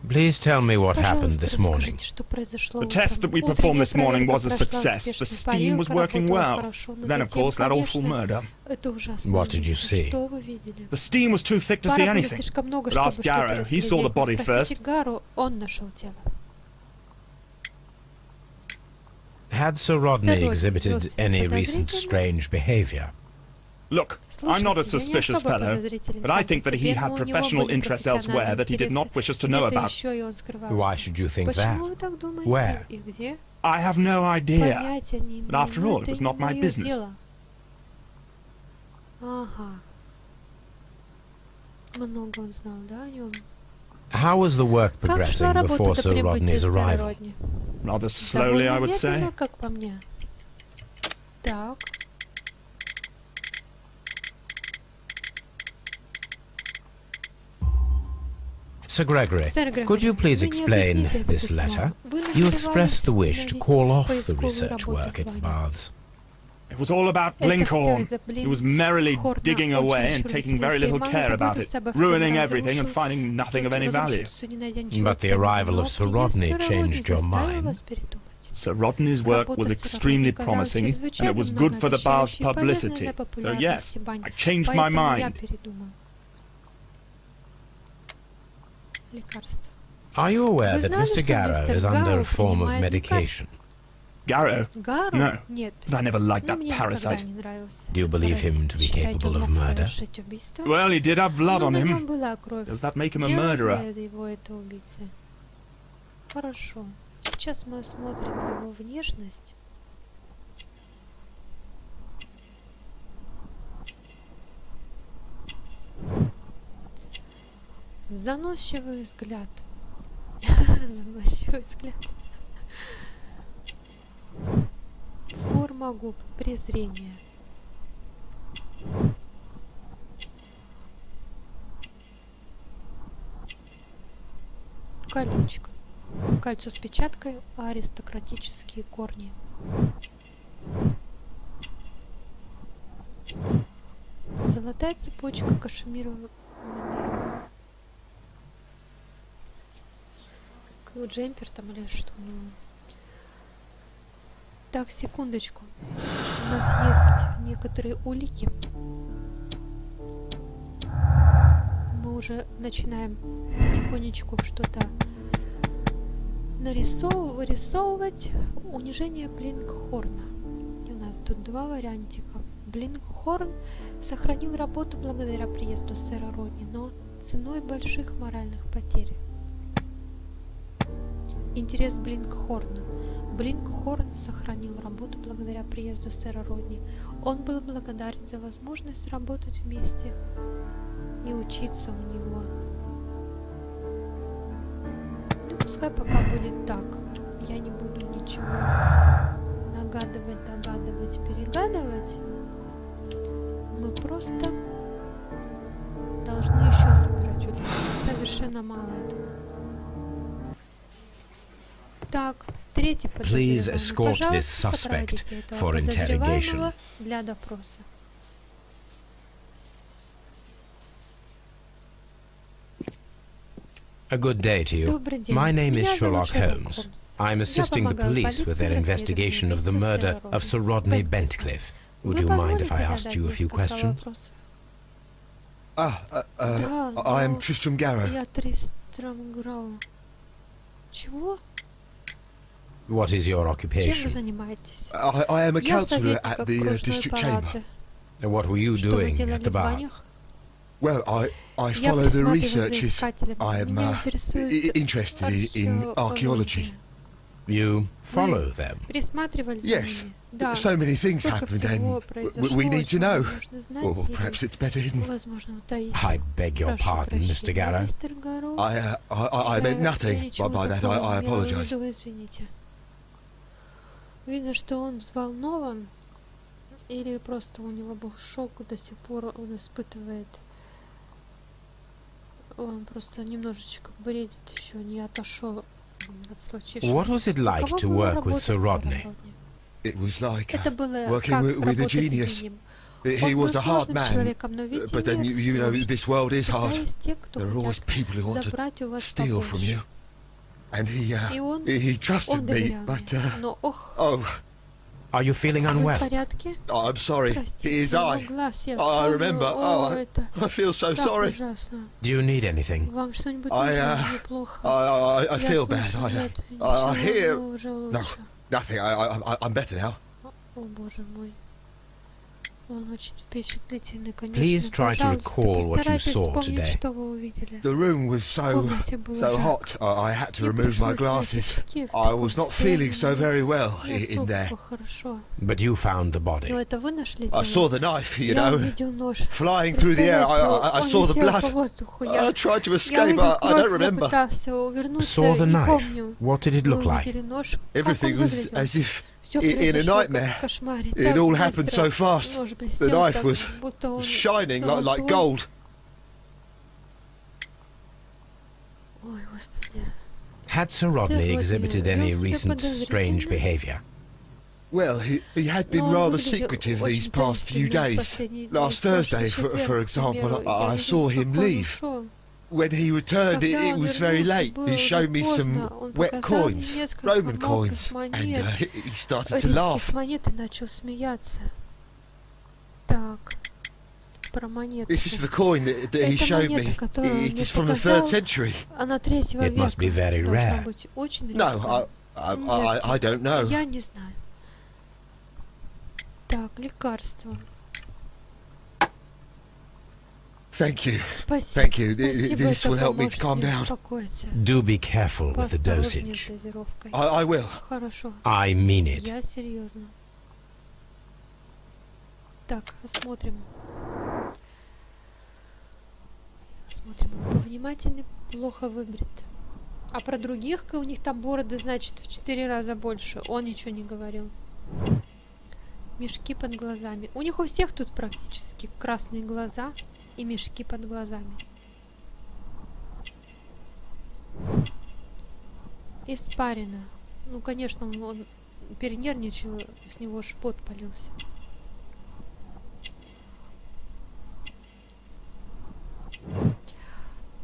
Please tell me what happened Пожалуйста, this morning. расскажите, что произошло The утром. test that we Утренняя performed this morning проверка was a прошла success. The успешно. steam was Парилка working работала well. хорошо, но Then, of затем, course, that awful конечно, murder. это ужасно. What did you see? Что вы видели? The steam was too thick to see Пара было anything. слишком много, But чтобы ask что-то Garrow. He saw the разглядеть. body Но спросите first. Гару, он нашел тело. Had Sir Rodney exhibited any recent strange behavior? Look, I'm not a Слушайте, я не suspicious особо fellow, подозрителен but I сам по think that he себе, had но у него professional были interests elsewhere профессиональные that he did not интересы. wish us to know Где-то about. еще и он скрывал. Why should you think Почему that? вы так думаете? Where? И где? I have no idea. Понятия не имею. But after но all, it это was не not my моё business. дело. Ага. Много он знал, да, о нем? How was the work Как шла progressing работа before до Sir прибытия Rodney's сэра arrival? Родни? Rather slowly, I Довольно would say. медленно, как по мне. Так. Sir Gregory, Сэр Грегори, could you please вы не explain объясните это this письмо? letter? Вы You намеревались expressed the wish to остановить call off the поисковую research работу work в at the бане. baths. It was all about Это всё Blinkhorn. из-за He was merrily Blinkhorna, digging очень away and чурный taking very little мало care about it, заботился обо всем, ruining everything and разрушил finding nothing of any value. разрушил всё, не найдя ничего But the ценного. arrival Но of Sir приезд Rodney сэра Родни changed your заставил mind. вас передумать. Sir Rodney's work was extremely promising, and it was good for the bath's publicity. So yes, I changed my mind. Are you aware that Mr. Garrow is under a form of medication? Garrow? No, Нет. but I never liked that Мне никогда parasite. не нравился Do you believe him to be считать, capable он of мог murder? совершить убийство. Well, he did have blood Но on на нем him. была кровь. Does that make him a Делает murderer? ли его это убийцей? Хорошо. Сейчас мы осмотрим его внешность. Заносчивый взгляд. Заносчивый взгляд. Форма губ. Презрение. Колечко. Кольцо с печаткой. Аристократические корни. Золотая цепочка кашемировой. Джемпер там или что у него. Так, секундочку. У нас есть некоторые улики. Мы уже начинаем потихонечку что-то вырисовывать. Унижение Блинкхорна. У нас тут два вариантика. Блинкхорн сохранил работу благодаря приезду сэра Родни, но ценой больших моральных потерь. Интерес Блинкхорна. Блинкхорн сохранил работу благодаря приезду сэра Родни. Он был благодарен за возможность работать вместе и учиться у него. Ну, пускай пока будет так. Я не буду ничего нагадывать, догадывать, перегадывать. Мы просто должны еще собирать улики. Совершенно мало этого. Так, третий Please подозреваемый. escort this Пожалуйста, suspect сопроводите этого for interrogation. подозреваемого для допроса. A good day to you. Добрый день. My name is Меня зовут Sherlock Шерлок Holmes. Холмс. I'm Я assisting the помогаю police with their полиции в investigation of the расследовании murder убийства of Sir сэра Rodney Родни. Bentcliffe. Would Вы you mind if позволите I задать asked you a few несколько questions? вопросов? I Да, am но Tristram Garrow. Я Тристрам Грау. Чего? What is your Чем вы occupation? занимаетесь? I am a Я councillor советник at the окружной district chamber. палаты. What were you Что вы doing делали at the в bath? банях? Well, I Я follow the присматриваю за researches. искателем. I am Меня интересует interested in archaeology. You follow Вы them. присматривали за Yes. ними? Да. So many things Столько happened, всего and произошло, we need to чего know. нужно знать, Or или, perhaps it's better hidden. возможно, утаить. I beg your Прошу pardon, Mr. прощения, Garrow. мистер Гарроу. I meant Я nothing ничего by that. такого I не имела в apologise. виду, извините. Видно, что он взволнован, или просто у него был шок, до сих пор он испытывает. Он просто немножечко бредит, еще не отошел от случившегося. What was it like Каково to было work with работать Sir с Rodney? Родни? It was like Это было working как with a работать с genius. гением. He Он был was a hard сложным man, человеком, но ведь but then you know this world is всегда hard. есть те, кто There are always хотят people who want to забрать у вас steal from побольше. you. And И он he trusted me, доверял but мне. Но ох, oh, Are you feeling вы в unwell? порядке? I'm sorry. It Простите, is его I. глаз, я I вспомнила. remember. О, Oh, это I feel so так sorry. ужасно. Do you need anything? Вам что-нибудь I, нужно? Мне плохо. I Я feel bad. слышу, нет, I ничего, hear но уже no, лучше. nothing. I'm better now. О, боже мой. Он очень впечатлительный, конечно. Please try to Пожалуйста, recall what you постарайтесь saw вспомнить, today. что вы увидели. The room was В комнате было so жарко. hot. I had to Мне remove my пришлось снять glasses. очки в I таком was not feeling so состоянии. very well Я in there. плохо, хорошо. But you found the Но body. это вы нашли I тело? saw the knife, you Я know, увидел нож. flying through the air. I Он saw the летел по blood. воздуху. I Я tried to я escape. увидел I don't кровь, я remember. пытался увернуться, Saw the не knife. помню. What did it Вы look like? увидели нож. Как он Everything was выглядел? as if Всё in a произошло как nightmare. в кошмаре. It Так all happened быстро. so fast. Нож The блестел knife так, was будто он shining like золотой. gold. Ой, Господи. Had Sir Rodney Rodney exhibited any вел себя recent strange подозрительно. behaviour? Well, he had been Но он rather выглядел secretive очень these past few таинственным в days. последние дни. Last В прошлый Thursday, for четверг, к example, примеру, я I видел, saw him как он leave. ушел. when he returned, it was very late. He showed me some wet coins, Roman coins, and he started to laugh. Монеты, начал смеяться. Так, про монеты. This is the coin that he showed me. It is from the 3rd century. Она 3-го It must be very века. rare. Должна быть очень No, редкая. I don't know. Я не знаю. Так, лекарство. Thank you. Спасибо. Thank you. Спасибо, This это will help me to поможет calm мне down. успокоиться. Do be careful with the Поосторожнее с dosage. дозировкой. I will. Хорошо. I mean it. Я серьезно. Так, осмотрим. Смотрим, он повнимательный, плохо выбрит. А про других, у них там бороды, значит, в 4 раза больше. Он ничего не говорил. Мешки под глазами. У них у всех тут практически красные глаза и мешки под глазами. Испарина. Ну, конечно, он перенервничал, с него аж пот полился.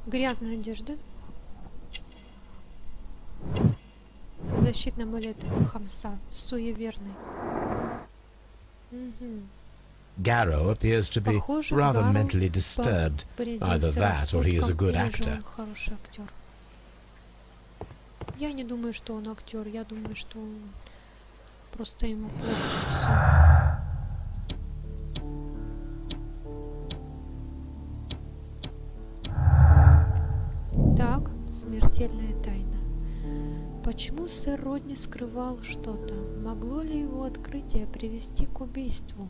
Грязная одежда. Защитный амулет Хамса. Суеверный. Garrow appears to be Похоже, rather Гарроу mentally disturbed. Either that or he is a good actor. Он хороший актер. Я не думаю, что он актер. Я думаю, что он просто ему плохо. Так, смертельная тайна. Почему сэр Родни скрывал что-то? Могло ли его открытие привести к убийству?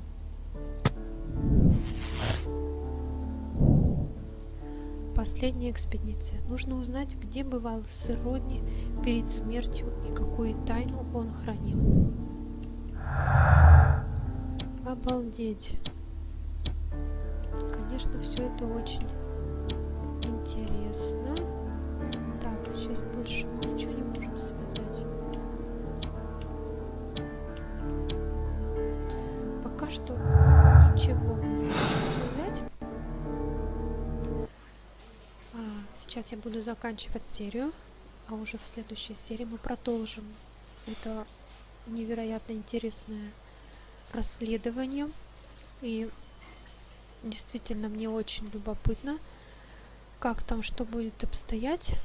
Последняя экспедиция. Нужно узнать, где бывал сэр Родни перед смертью и какую тайну он хранил. Обалдеть. Конечно, все это очень интересно. Так, сейчас больше мы ничего не можем связать. Пока что ничего мы не можем связать. Сейчас я буду заканчивать серию, а уже в следующей серии мы продолжим это невероятно интересное расследование. И действительно мне очень любопытно, как там, что будет обстоять,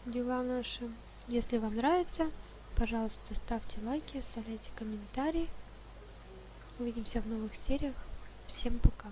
дела наши. Если вам нравится, пожалуйста, ставьте лайки, оставляйте комментарии. Увидимся в новых сериях. Всем пока.